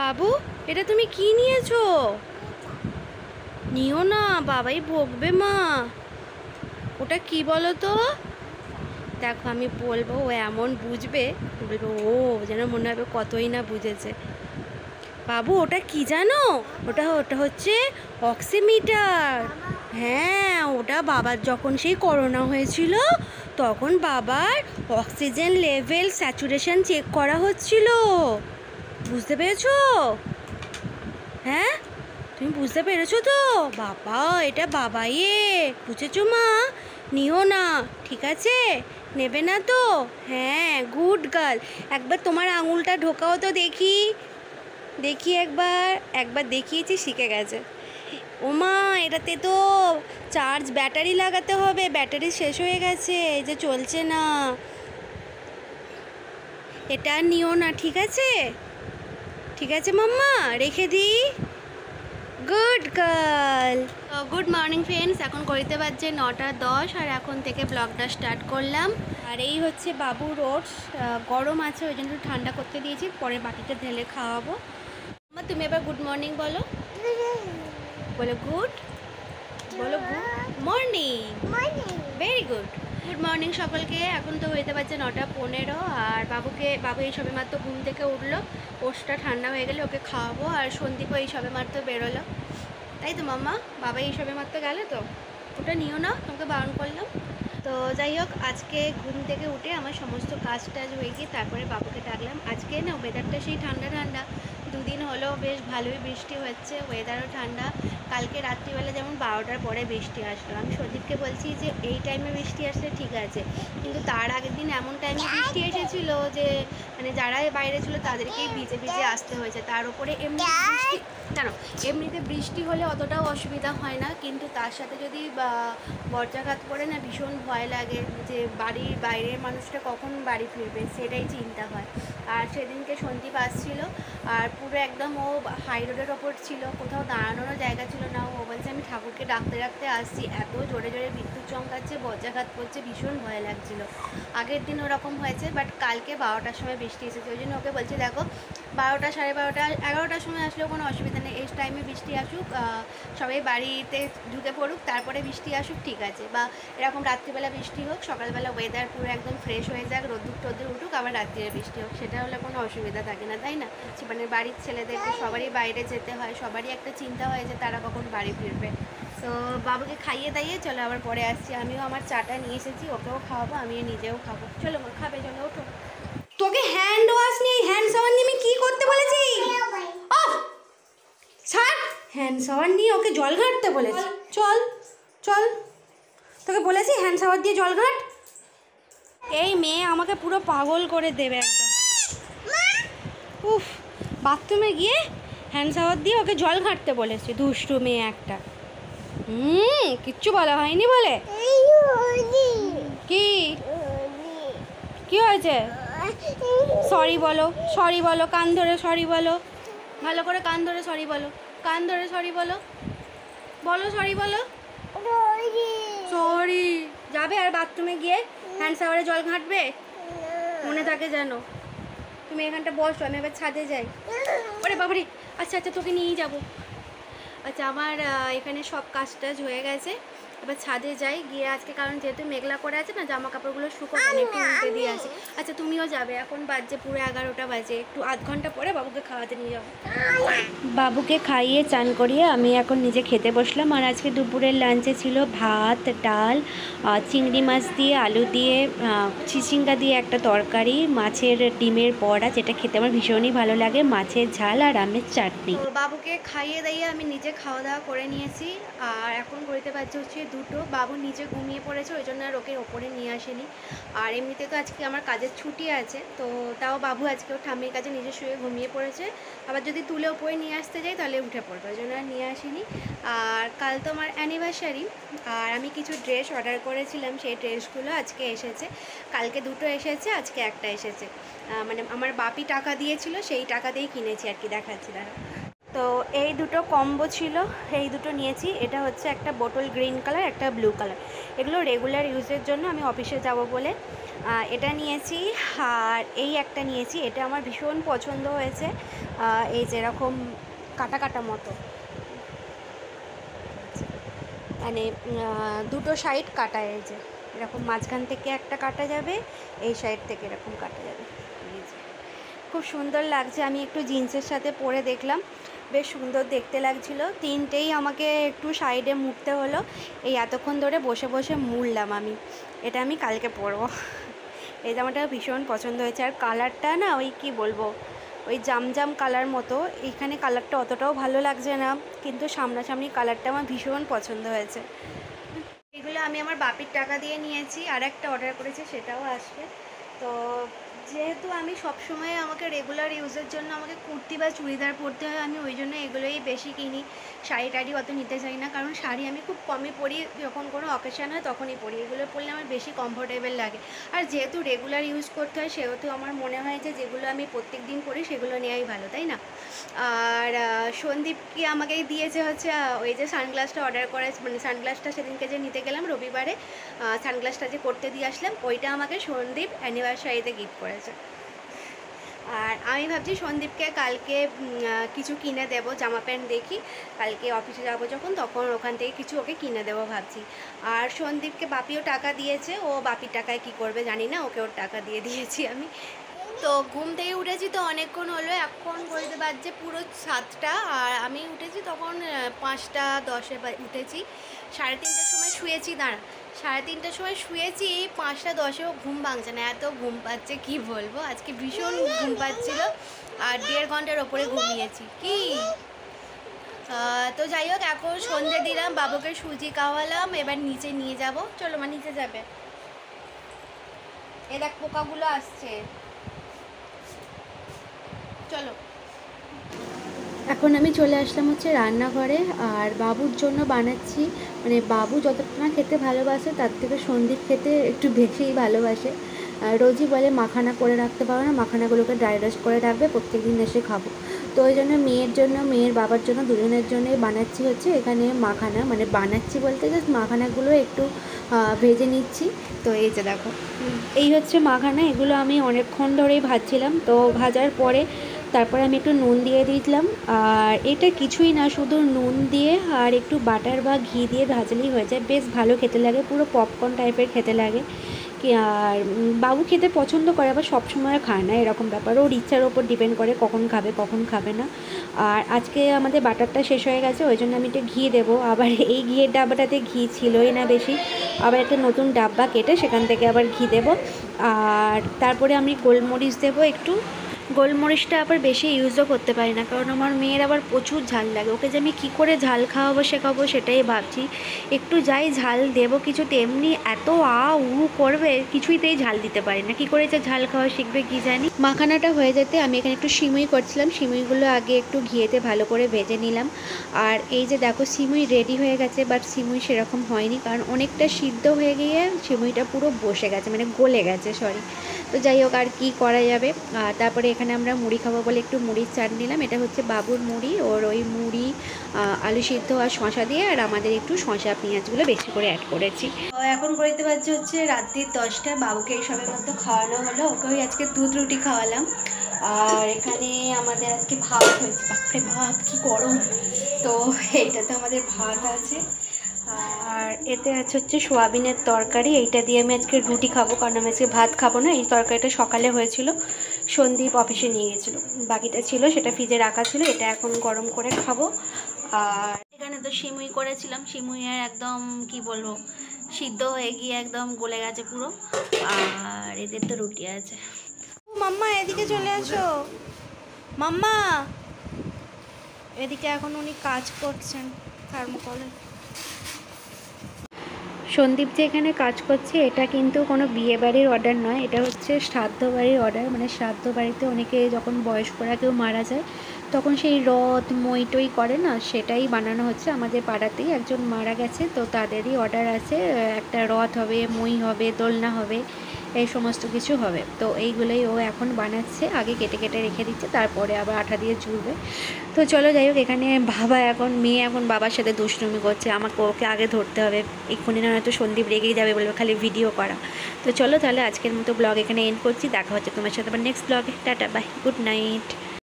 বাবু, এটা তুমি কি নিয়েছো? নিও না, বাবাই বকবে মা। ওটা কি বলো তো? দেখো আমি বলবো, ও এমন বুঝবে, বলবো ও যেন মনে হবে কতই না বুঝেছে। বাবু ওটা কি জানো? ওটা ওটা হচ্ছে অক্সিমিটার। হ্যাঁ, ওটা বাবার যখন সেই করোনা হয়েছিল তখন বাবার অক্সিজেন লেভেল স্যাচুরেশন চেক করা হচ্ছিল। বুঝতে পেরেছো? হ্যাঁ, তুমি বুঝতে পেরেছো তো? বাবা, এটা বাবাইয়ে, বুঝেছো মা? নিও না, ঠিক আছে? নেবে না তো? হ্যাঁ, গুড গার্ল। একবার তোমার আঙুলটা ঢোকাও তো দেখি। দেখি একবার। একবার দেখিয়েছি, শিখে গেছে। ওমা, এটাতে তো চার্জ ব্যাটারি লাগাতে হবে, ব্যাটারি শেষ হয়ে গেছে, এই যে চলছে না। এটা নিও না, ঠিক আছে? ঠিক আছে মাম্মা, রেখে দিই। Good girl. Good morning friends, এখন ঘড়িতে বাজছে 9:10 আর এখন থেকে ব্লগটা স্টার্ট করলাম। আর এই হচ্ছে বাবুর ওটস, গরম আছে ওই জন্য একটু ঠান্ডা করতে দিয়েছি, পরে বাটিতে ঢেলে খাওয়াবো। মা তুমি এবার গুড মর্নিং বলো। বলো গুড, বলো good morning. Very good. Good morning সকলকে। এখন তো হইতে পারছে 9:15 আর বাবু এই সবে মাত্র ঘুম থেকে উঠলো। ওষটা ঠান্ডা হয়ে গেলে ওকে খাওয়াবো। আর সন্দীপও এই সবে মাত্র বেরোলো, তাই তো মাম্মা? বাবা এই সবে মাত্র গেলে তো। ওটা নিও না, তোমাকে বারণ করলাম। তো যাই হোক, আজকে ঘুম থেকে উঠে আমার সমস্ত কাজ টাজ হয়ে গিয়ে তারপরে বাবুকে ডাকলাম। আজকে না ওয়েদারটা সেই ঠান্ডা ঠান্ডা, দুদিন হলো বেশ ভালোই বৃষ্টি হচ্ছে, ওয়েদারও ঠান্ডা। কালকে রাত্রিবেলা যেমন 12টার পরে বৃষ্টি আসলো। আমি সন্দীপকে বলছি যে এই টাইমে বৃষ্টি আসলে ঠিক আছে, কিন্তু তার আগের দিন এমন টাইমে বৃষ্টি এসেছিলো যে মানে যারা বাইরে ছিল তাদেরকেই ভিজে ভিজে আসতে হয়েছে। তার উপরে এমনি বৃষ্টি, জানো এমনিতে বৃষ্টি হলে অতটাও অসুবিধা হয় না, কিন্তু তার সাথে যদি বজ্রাঘাত পড়ে না ভীষণ ভয় লাগে যে বাড়ির বাইরের মানুষটা কখন বাড়ি ফিরবে, সেটাই চিন্তা হয়। আর সেদিনকে সন্দীপ আসছিল আর পুরো একদম ও হাই রোডের ওপর ছিল, কোথাও দাঁড়ানোরও জায়গা ছিল না। ও বলছে আমি ঠাকুরকে ডাকতে ডাকতে আসছি, এত জোরে জোরে বিদ্যুৎ চমকাচ্ছে, বজ্রাঘাত পড়ছে, ভীষণ ভয় লাগছিল। আগের দিন ওরকম হয়েছে, বাট কালকে 12টার সময় বৃষ্টি এসেছে, ওই জন্য ওকে বলছি দেখো 12টা, 12:30, 11টার সময় আসলেও কোনো অসুবিধা নেই, এই টাইমে বৃষ্টি আসুক, সবাই বাড়িতে ঢুকে পড়ুক, তারপরে বৃষ্টি আসুক, ঠিক আছে। বা এরকম রাত্রিবেলা বৃষ্টি হোক, সকালবেলা ওয়েদার পুরো একদম ফ্রেশ হয়ে যাক, রোদ্দুর টোদ্দুর উঠুক, আবার রাত্রিরে বৃষ্টি হোক, সেটা হলে কোনো অসুবিধা থাকে না, তাই না? মানে বাড়ির ছেলেদেরকে সবারই বাইরে যেতে হয়, সবারই একটা চিন্তা হয় যে তারা কখন বাড়ি ফিরবে। তো বাবুকে খাইয়ে দাইয়ে চলো আবার পরে আসছি। আমিও আমার চাটা নিয়ে এসেছি, ওকেও খাওয়াবো, আমিও নিজেও খাবো। চলো মা, খাবে? চলো ওঠো। তোকে হ্যান্ড ওয়াশ নিয়ে হ্যান্ড শাওয়ার নিয়ে আমি কি করতে বলেছি? অফ ছাড়। হ্যান্ড শাওয়ার নিয়ে ওকে জল ঘাঁটতে বলেছি। চল চল, তোকে বলেছি হ্যান্ড শাওয়ার দিয়ে জল ঘাঁট। এই মেয়ে আমাকে পুরো পাগল করে দেবে একদম। উফ, বাথরুমে গিয়ে হ্যান্ড শাওয়ার দিয়ে ওকে জল ঘাঁটতে বলেছি, দুষ্টু মেয়ে একটা। কিচ্ছু বলা হয়নি বলে? কি কি হয়েছে? সরি বলো, সরি বলো, কান ধরে সরি বলো, ভালো করে কান ধরে সরি বলো, কান ধরে সরি বলো, বলো সরি বলো। সরি যাবে আর বাথরুমে গিয়ে হ্যান্ড শাওয়ারে জল ঘাঁটবে, মনে থাকে যেন। তুমি এখানটা বসো, আমি এবার ছাদে যাই। ওরে বাবারে, আচ্ছা আচ্ছা তোকে নিয়েই যাবো। আচ্ছা আমার এখানে সব কাজ টাজ হয়ে গেছে, এবার ছাদে যাই গিয়ে আজকে, কারণ যেহেতু মেঘলা করে আছে না, জামা কাপড়গুলো শুকোবে, একটু উল্টে দিয়ে আসি। আচ্ছা তুমিও যাবে? এখন বাজছে পুরো 11টা বাজে, একটু আধ ঘন্টা পরে বাবুকে খাওয়াতে নিয়ে যাবো। বাবুকে খাইয়ে চান করিয়ে আমি এখন নিজে খেতে বসলাম। আর আজকে দুপুরের লাঞ্চে ছিল ভাত, ডাল, চিংড়ি মাছ দিয়ে আলু দিয়ে, চিচিঙ্গা দিয়ে একটা তরকারি, মাছের ডিমের বড়া, যেটা খেতে আমার ভীষণই ভালো লাগে, মাছের ঝাল আর আমের চাটনি। তো বাবুকে খাইয়ে দাইয়ে আমি নিজে খাওয়া দাওয়া করে নিয়েছি। আর এখন ঘড়িতে বাজছে হচ্ছে 2টো। বাবু নিচে ঘুমিয়ে পড়েছে, ওই জন্য আর ওকে ওপরে নিয়ে আসেনি। আর এমনিতে তো আজকে আমার কাজের ছুটি আছে, তো তাও বাবু আজকে ওর ঠাম্মির কাছে নিজে শুয়ে ঘুমিয়ে পড়েছে। আবার যদি তুলে ওপরে নিয়ে আসতে যাই তাহলে উঠে পড়বে, ওই জন্য আর নিয়ে আসিনি। আর কাল তো আমার অ্যানিভার্সারি, আর আমি কিছু ড্রেস অর্ডার করেছিলাম, সেই ড্রেসগুলো আজকে এসেছে। কালকে 2টো এসেছে, আজকে একটা এসেছে। মানে আমার বাপি টাকা দিয়েছিল, সেই টাকা দিয়েই কিনেছি আর কি, দেখাচ্ছি দাঁড়া। তো এই 2টো কম্বো ছিল, এই 2টো নিয়েছি। এটা হচ্ছে একটা বোটল গ্রিন কালার, একটা ব্লু কালার। এগুলো রেগুলার ইউজের জন্য, আমি অফিসে যাব বলে এটা নিয়েছি। আর এই একটা নিয়েছি, এটা আমার ভীষণ পছন্দ হয়েছে। এই যে এরকম কাটা কাটা মতো, মানে দুটো সাইড কাটা, এই যে এরকম মাঝখান থেকে একটা কাটা যাবে, এই সাইড থেকে এরকম কাটা যাবে। এই যে খুব সুন্দর লাগছে, আমি একটু জিন্সের সাথে পরে দেখলাম, বেশ সুন্দর দেখতে লাগছিল। তিনটেই আমাকে একটু সাইডে মুড়তে হলো, এই এতক্ষণ ধরে বসে বসে মুড়লাম আমি। এটা আমি কালকে পরবো। এই জামাটা ভীষণ পছন্দ হয়েছে, আর কালারটা না ওই কি বলবো, ওই জামজাম কালার মতো। এখানে কালারটা অতটাও ভালো লাগছে না, কিন্তু সামনাসামনি কালারটা আমার ভীষণ পছন্দ হয়েছে। এগুলো আমি আমার বাপির টাকা দিয়ে নিয়েছি, আর একটা অর্ডার করেছি, সেটাও আসবে। তো যেহেতু আমি সবসময় আমাকে রেগুলার ইউজের জন্য আমাকে কুর্তি বা চুড়িদার পরতে হয়, আমি ওই জন্য এগুলোই বেশি কিনি। শাড়ি টাড়ি অত নিতে চাই না, কারণ শাড়ি আমি খুব কমই পরি, যখন কোনো অকেশান হয় তখনই পরি। এগুলো পরলে আমার বেশি কমফোর্টেবল লাগে, আর যেহেতু রেগুলার ইউজ করতে হয় সেহেতু আমার মনে হয় যে যেগুলো আমি প্রত্যেক দিন পরি সেগুলো নেওয়াই ভালো, তাই না? আর সন্দীপ কি আমাকে দিয়েছে হচ্ছে ওই যে সানগ্লাসটা অর্ডার করে, মানে সানগ্লাসটা সেদিনকে যে নিতে গেলাম রবিবারে, সানগ্লাসটা যে করতে দিয়ে আসলাম, ওইটা আমাকে সন্দীপ অ্যানিভার্সারিতে গিফট করেছে। আর আমি ভাবছি সন্দীপকে কালকে কিছু কিনে দেবো, জামা প্যান্ট দেখি, কালকে অফিসে যাবো যখন, তখন ওখান থেকে কিছু ওকে কিনে দেবো ভাবছি। আর সন্দীপকে বাপিও টাকা দিয়েছে, ও বাপির টাকায় কি করবে জানি না, ওকে ওর টাকা দিয়ে দিয়েছি আমি। তো ঘুম থেকে উঠেছি তো অনেকক্ষণ হলো, এখন বলতে বাজছে পুরো 7টা, আর আমি উঠেছি তখন 5:10 উঠেছি। 3:30টার সময় শুয়েছি, 3:30টার সময় শুয়েছি, 5:10ও ঘুম ভাঙছে না, এত ঘুম পাচ্ছে কি বলবো, আজকে ভীষণ ঘুম পাচ্ছিল, আর 1.5 ঘন্টার ওপরে ঘুমিয়েছি কি। তো যাই হোক, এখন সন্ধে দিলাম, বাবুকে সুজি খাওয়ালাম, এবার নিচে নিয়ে যাব। চলো মা, নিচে যাবে, এ দেখ পোকাগুলো আসছে, চলো। এখন আমি চলে আসলাম হচ্ছে রান্নাঘরে, আর বাবুর জন্য বানাচ্ছি, মানে বাবু যতটা না খেতে ভালোবাসে তার থেকে সন্দীপ খেতে একটু বেশিই ভালোবাসে। রোজই বলে মাখানা করে রাখতে পারো না, মাখানাগুলোকে ড্রাই রোস্ট করে রাখবে, প্রত্যেক দিন এসে খাবো। তো ওই জন্য মেয়ের জন্য, মেয়ের বাবার জন্য, দুজনের জন্যই বানাচ্ছি হচ্ছে এখানে মাখানা, মানে বানাচ্ছি বলতে জাস্ট মাখানাগুলো একটু ভেজে নিচ্ছি। তো এই যে দেখো, এই হচ্ছে মাখানা, এগুলো আমি অনেকক্ষণ ধরেই ভাজছিলাম। তো ভাজার পরে তারপরে আমি একটু নুন দিয়ে দিয়েছিলাম, আর এটা কিছুই না, শুধু নুন দিয়ে আর একটু বাটার বা ঘি দিয়ে ভাজলেই হয়ে যায়, বেশ ভালো খেতে লাগে, পুরো পপকর্ন টাইপের খেতে লাগে কি। আর বাবু খেতে পছন্দ করে, আবার সবসময় খায় না, এরকম ব্যাপার, ওর ইচ্ছার ওপর ডিপেন্ড করে কখন খাবে কখন খাবে না। আর আজকে আমাদের বাটারটা শেষ হয়ে গেছে, ওই জন্য আমি একটু ঘি দেবো, আবার এই ঘিয়ের ডাব্বাটাতে ঘি ছিলই না বেশি, আবার একটা নতুন ডাব্বা কেটে সেখান থেকে আবার ঘি দেবো। আর তারপরে আমি গোলমরিচ দেবো একটু, গোলমরিচটা আবার বেশি ইউজও করতে পারি না, কারণ আমার মেয়ের আবার প্রচুর ঝাল লাগে, ওকে যে আমি কী করে ঝাল খাওয়াবো শেখাবো সেটাই ভাবছি। একটু যাই ঝাল দেবো কিছু, তেমনি এত করবে, কিছুইতেই ঝাল দিতে পারি না, কী করে যে ঝাল খাওয়া শিখবে কি জানি। মাখানাটা হয়ে যেতে আমি এখানে একটু সিমুই করছিলাম, সিমুইগুলো আগে একটু ঘিয়েতে ভালো করে ভেজে নিলাম। আর এই যে দেখো সিমুই রেডি হয়ে গেছে, বাট সিমুই সেরকম হয়নি, কারণ অনেকটা সিদ্ধ হয়ে গিয়ে সিমুইটা পুরো বসে গেছে, মানে গলে গেছে, সরি। তো যাই হোক, আর কি করা যাবে। তারপরে এখানে আমরা মুড়ি খাবো বলে একটু মুড়ির চাট নিলাম, এটা হচ্ছে বাবুর মুড়ি, ওর ওই মুড়ি আলু সিদ্ধ আর শশা দিয়ে, আর আমাদের একটু শশা পেঁয়াজগুলো বেশি করে অ্যাড করেছি। এখন করতে পারছি হচ্ছে রাত্রির 10টা, বাবুকে এই সবের মধ্যে খাওয়ানো হলো, ওকে ওই আজকে দুধ রুটি খাওয়ালাম। আর এখানে আমাদের আজকে ভাত হয়েছে, বাপরে ভাত কি গরম, তো এইটাতে আমাদের ভাত আছে, আর এতে আছে হচ্ছে সোয়াবিনের তরকারি, এইটা দিয়ে আমি আজকে রুটি খাবো, কারণ আমি আজকে ভাত খাবো না। এই তরকারিটা সকালে হয়েছিল, সন্দীপ অফিসে নিয়ে গেছিলো, বাকিটা ছিল সেটা ফ্রিজে রাখা ছিল, এটা এখন গরম করে খাবো। আর এখানে তো সিমুই করেছিলাম, সিমুইয়ের একদম কি বলবো, সিদ্ধ হয়ে গিয়ে একদম গলে গেছে পুরো। আর এদের তো রুটি আছে। মাম্মা এদিকে চলে আসো, মাম্মা এদিকে এখন উনি কাজ করছেন থার্মোকলে। সন্দীপ যে এখানে কাজ করছে, এটা কিন্তু কোনো বিয়ে বাড়ির অর্ডার নয়, এটা হচ্ছে শ্রাদ্ধ বাড়ির অর্ডার, মানে শ্রাদ্ধ বাড়িতে অনেকে যখন বয়স্করা কেউ মারা যায় তখন সেই রথ মই টই করে না, সেটাই বানানো হচ্ছে। আমাদের পাড়াতেই একজন মারা গেছে, তো তাদেরই অর্ডার আছে, একটা রথ হবে, মই হবে, দোলনা হবে, এই সমস্ত কিছু হবে। তো এইগুলোই ও এখন বানাচ্ছে, আগে কেটে কেটে রেখে দিচ্ছে, তারপরে আবার আঠা দিয়ে জুড়বে। তো চলো যাই হোক, এখানে মেয়ে এখন বাবার সাথে দুষ্টুমি করছে, আমাকে ওকে আগে ধরতে হবে, এক্ষুনি না হয়তো সন্দীপ রেগেই যাবে, বলবে খালি ভিডিও করা। তো চলো তাহলে আজকের মতো ব্লগ এখানে এন্ড করছি, দেখা হচ্ছে তোমার সাথে আবার নেক্সট ব্লগে। টাটা, বাই, গুড নাইট।